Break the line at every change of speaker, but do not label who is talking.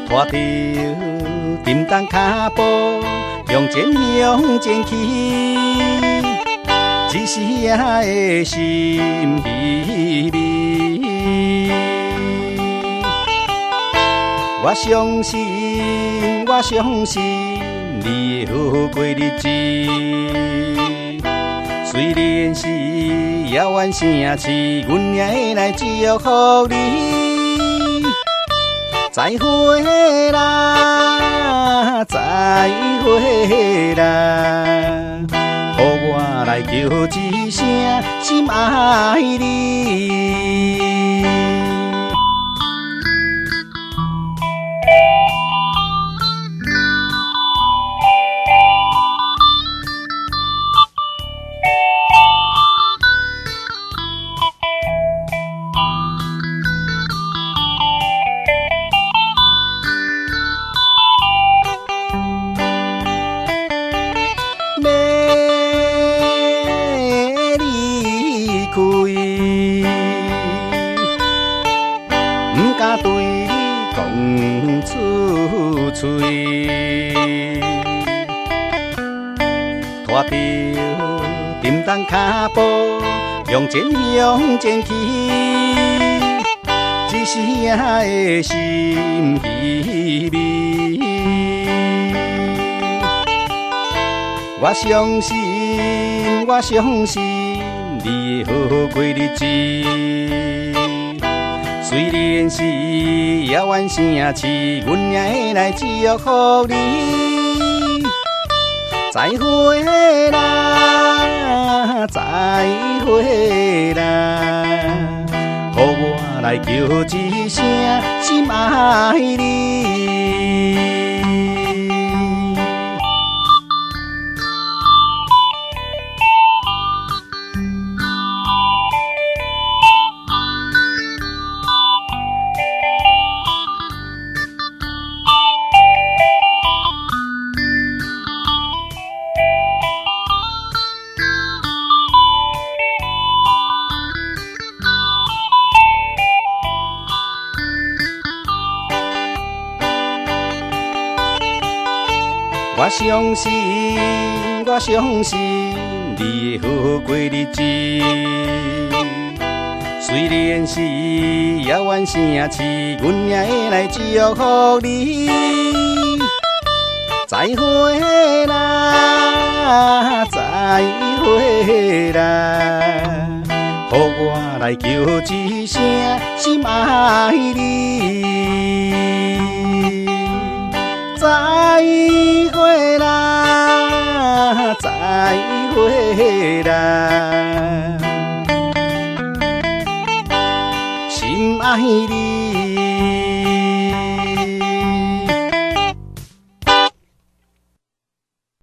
拖着沉重脚步，向前向前去，一时也的心稀微。我相信，我相信你会好过日子。虽然是遥远城市，阮也会来祝福你。再会啦，再会啦，予我来叫一声心爱你。不敢对你讲出嘴，拖着沉重脚步，向前向前去，一时也的心稀微。我相信，我相信你会好好过日子。虽然是遥远城市，阮也会来祝福你。再会啦，再会啦，予我来叫一声心爱你。我相信，我相信你会好好过日子。虽然是遥远城市，阮也会来祝福你。再会啦，再会啦，予我来叫一声心爱你。再会啦，再会啦，心爱你。